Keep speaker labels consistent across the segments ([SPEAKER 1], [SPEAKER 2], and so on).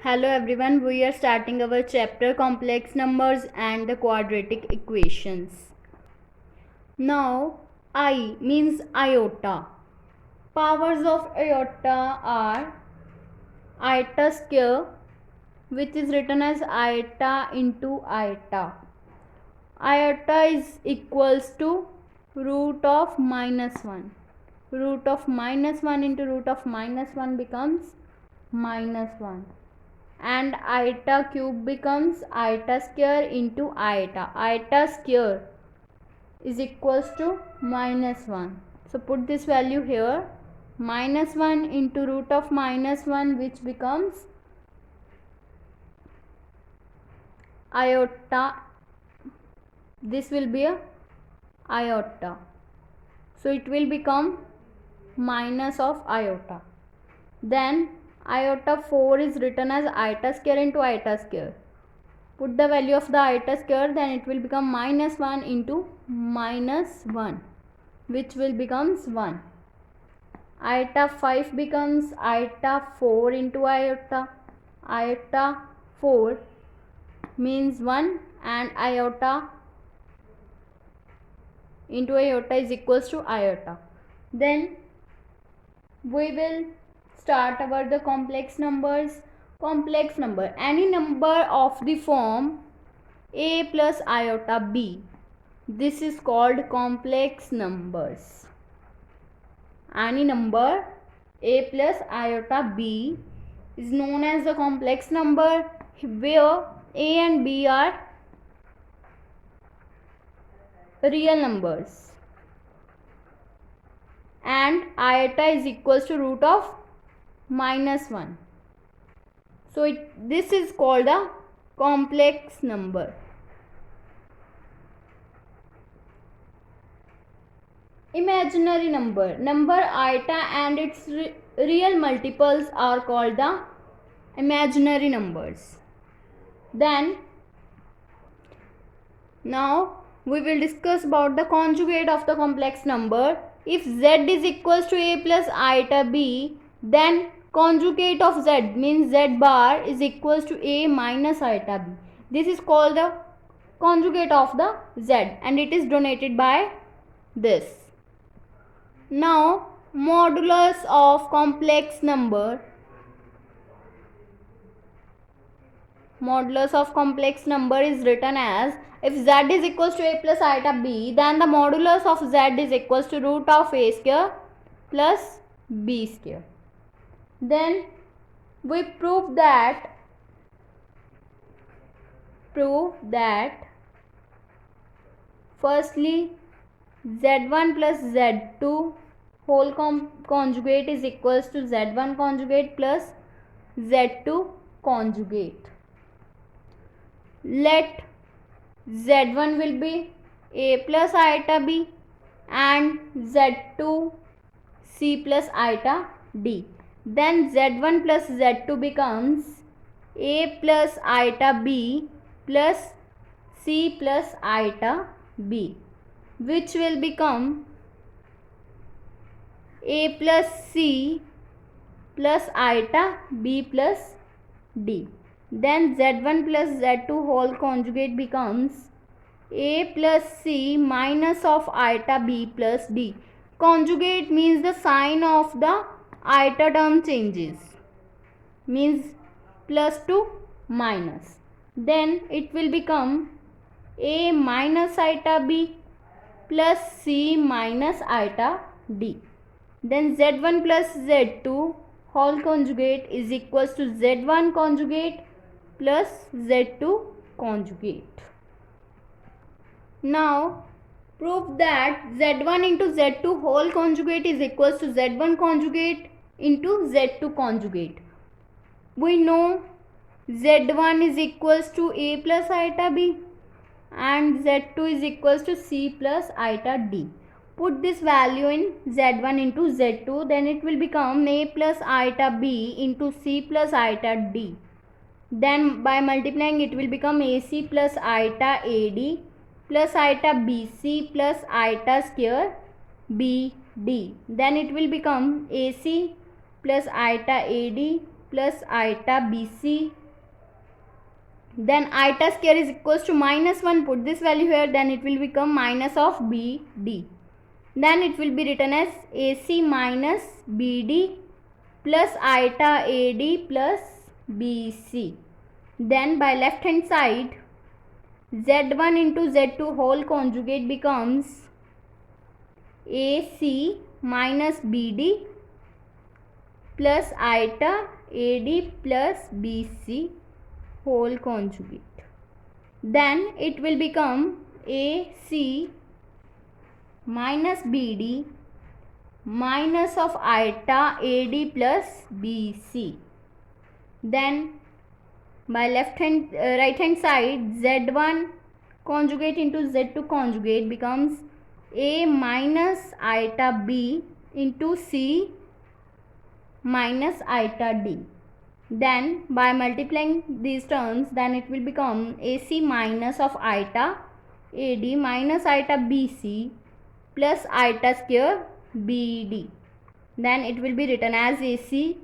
[SPEAKER 1] Hello everyone, we are starting our chapter complex numbers and the quadratic equations. Now I means iota. Powers of iota are iota square, which is written as iota into iota. Iota is equals to root of minus 1. Root of minus 1 into root of minus 1 becomes minus 1. And iota cube becomes iota square into iota. Iota square is equals to minus 1. So put this value here. Minus 1 into root of minus 1, which becomes iota. This will be a iota. So it will become minus of iota. Then iota 4 is written as iota square into iota square. Put the value of the iota square, then it will become minus 1 into minus 1, which will becomes 1. Iota 5 becomes iota 4 into iota. Iota 4 means 1 and iota into iota is equals to iota. Then we will start about the complex numbers. Complex number, any number of the form a plus iota b, this is called complex numbers. Any number a plus iota b is known as the complex number, where a and b are real numbers and iota is equals to root of minus 1. So this is called a complex number. Imaginary number, number iota and its real multiples are called the imaginary numbers. Then now we will discuss about the conjugate of the complex number. If z is equals to a plus iota b, then conjugate of z means z bar is equals to a minus iota b. This is called the conjugate of the z and it is denoted by this. Now modulus of complex number. Modulus of complex number is written as, if z is equals to a plus iota b, then the modulus of z is equals to root of a square plus b square. Then we prove that firstly z1 plus z2 whole conjugate is equals to z1 conjugate plus z2 conjugate. Let z1 will be a plus iota b and z2 c plus iota d. Then z1 plus z2 becomes a plus iota b plus c plus iota b, which will become a plus c plus iota b plus d. Then z1 plus z2 whole conjugate becomes a plus c minus of iota b plus d. Conjugate means the sign of the iota term changes, means plus to minus. Then it will become a minus iota b plus c minus iota d. Then z1 plus z2 whole conjugate is equals to z1 conjugate plus z2 conjugate. Now prove that z1 into z2 whole conjugate is equals to z1 conjugate into z2 conjugate. We know z1 is equals to a plus iota b and z2 is equals to c plus iota d. Put this value in z1 into z2, then it will become a plus iota b into c plus iota d. Then by multiplying it will become ac plus iota ad plus iota bc plus iota square bd. Then it will become ac plus iota ad plus iota BC. Then iota square is equals to -1. Put this value here, then it will become minus of BD. Then it will be written as AC minus BD plus iota AD plus BC. Then by left hand side, Z1 into Z2 whole conjugate becomes AC minus BD plus iota AD plus BC whole conjugate. Then it will become AC minus BD minus of iota AD plus BC. Then by right hand side, Z1 conjugate into Z2 conjugate becomes A minus iota B into C minus iota D. Then by multiplying these terms, then it will become AC minus of iota AD minus iota BC plus iota square BD. Then it will be written as AC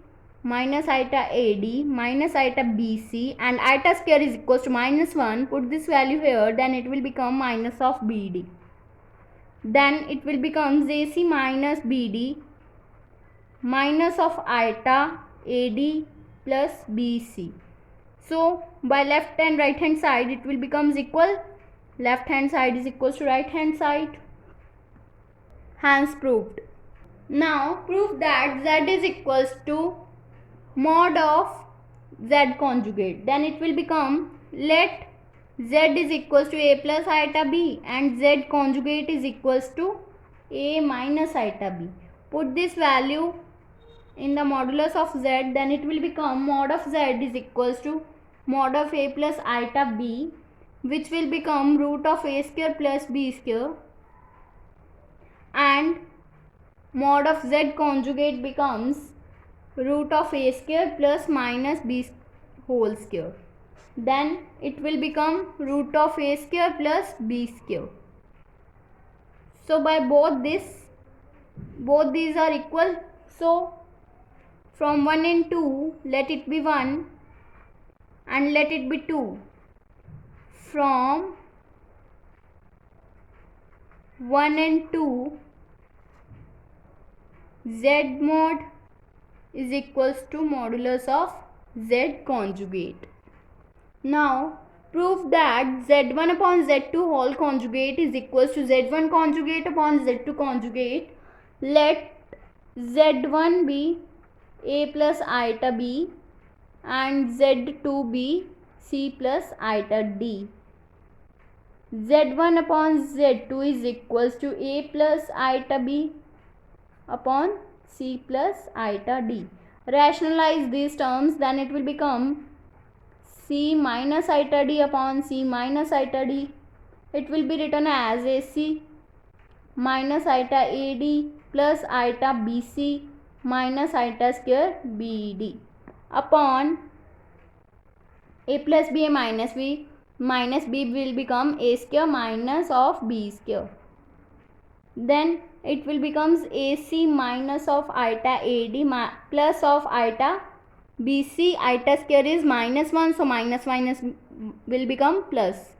[SPEAKER 1] minus iota AD minus iota BC, and iota square is equals to -1. Put this value here, then it will become minus of BD. Then it will become AC minus BD minus of iota AD plus BC. So by left and right hand side, it will becomes equal. Left hand side is equals to right hand side. Hence proved. Now prove that Z is equals to mod of Z conjugate. Then it will become, let Z is equals to A plus iota B and Z conjugate is equals to A minus iota B. Put this value in the modulus of Z, then it will become mod of Z is equals to mod of A plus iota B, which will become root of A square plus B square, and mod of Z conjugate becomes root of A square plus minus B whole square. Then it will become root of A square plus B square. So by both these are equal. So from 1 and 2, let it be 1 and let it be 2. From 1 and 2, Z mod is equals to modulus of Z conjugate. Now prove that Z1 upon Z2 whole conjugate is equals to Z1 conjugate upon Z2 conjugate. Let Z1 be A plus iota B and Z2 be C plus iota D. Z1 upon Z2 is equals to A plus iota B upon C plus iota D. Rationalize these terms, then it will become C minus iota D upon C minus iota D. It will be written as AC minus iota AD plus iota BC minus iota square BD upon A plus B, A minus B, minus B will become A square minus of B square. Then it will becomes AC minus of iota AD plus of iota BC. Iota square is -1, so minus will become plus.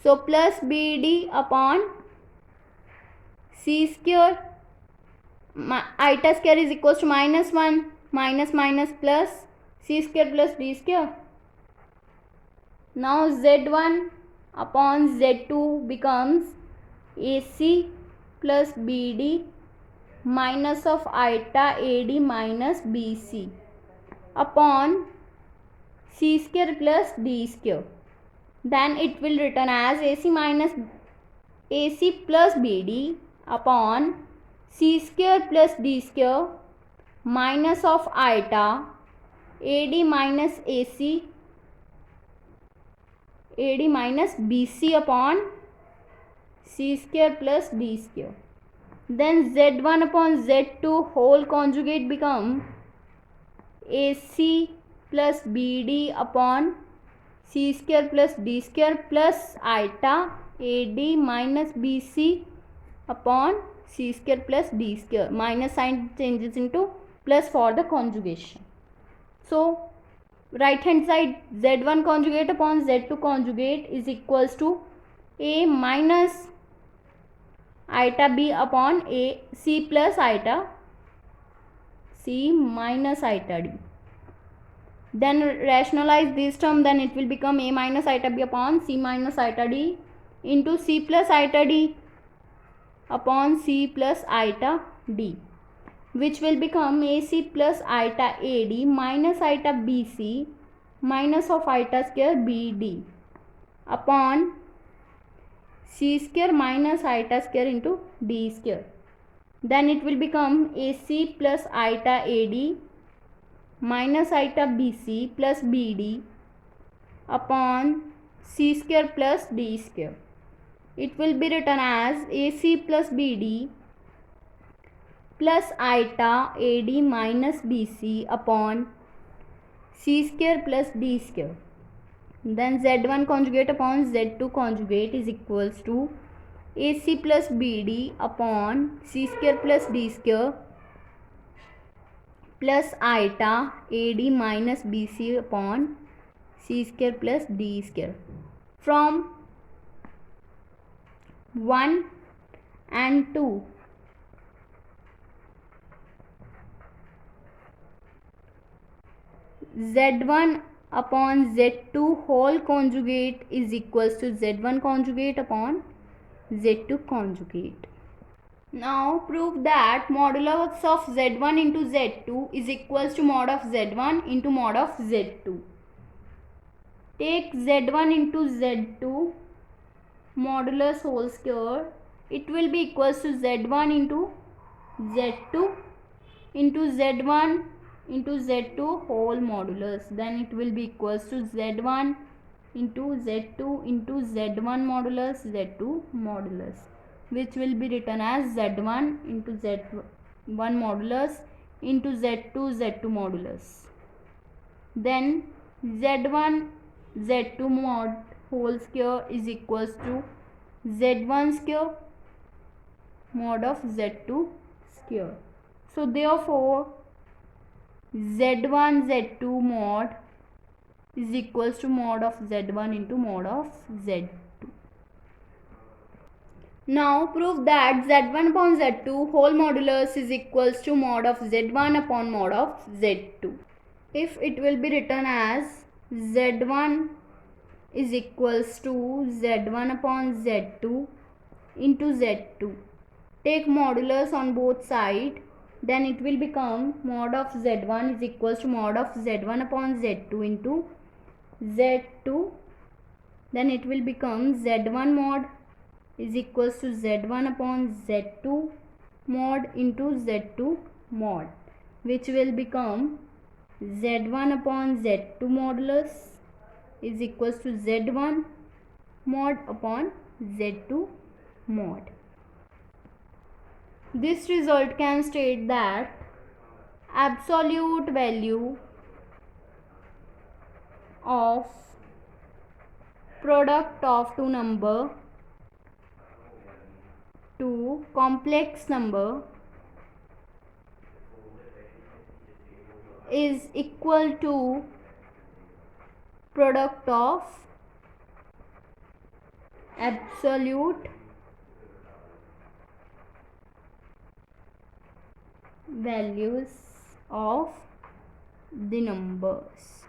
[SPEAKER 1] So plus BD upon C square. Iota square is equals to -1, minus plus C square plus D square. Now Z1 upon Z2 becomes AC plus BD minus of iota AD minus BC upon C square plus D square. Then it will written as AC plus BD upon C square plus D square minus of iota AD minus AC AD minus BC upon C square plus D square. Then Z1 upon Z2 whole conjugate become AC plus BD upon C square plus D square plus iota AD minus BC upon C square plus D square. Minus sign changes into plus for the conjugation. So right hand side z1 conjugate upon z2 conjugate is equals to a minus iota b upon a c plus iota c minus iota d. Then rationalize this term, then it will become a minus iota b upon c minus iota d into c plus iota d upon c plus iota d, which will become ac plus iota ad minus iota bc minus of iota square bd upon c square minus iota square into d square. Then it will become ac plus iota ad minus iota bc plus bd upon c square plus d square. It will be written as ac plus bd plus iota ad minus bc upon c square plus d square. Then z1 conjugate upon z2 conjugate is equals to ac plus bd upon c square plus d square plus iota ad minus bc upon c square plus d square. From 1 and 2, z1 upon z2 whole conjugate is equals to z1 conjugate upon z2 conjugate. Now prove that modulus of z1 into z2 is equals to mod of z1 into mod of z2. Take z1 into z2 modulus whole square. It will be equals to z1 into z2 into z1 into z2 whole modulus. Then it will be equals to z1 into z2 into z1 modulus z2 modulus, which will be written as z1 into z1 modulus into z2 z2 modulus. Then z1 z2 mod whole square is equals to z1 square mod of z2 square. So therefore z1 z2 mod is equals to mod of z1 into mod of z2. Now prove that z1 upon z2 whole modulus is equals to mod of z1 upon mod of z2. If it will be written as z1 is equals to z1 upon z2 into z2. Take modulus on both sides, then it will become mod of z1 is equals to mod of z1 upon z2 into z2. Then it will become z1 mod is equals to z1 upon z2 mod into z2 mod, which will become z1 upon z2 modulus is equals to z1 mod upon z2 mod. This result can state that absolute value of product of two number to complex number is equal to product of absolute values of the numbers.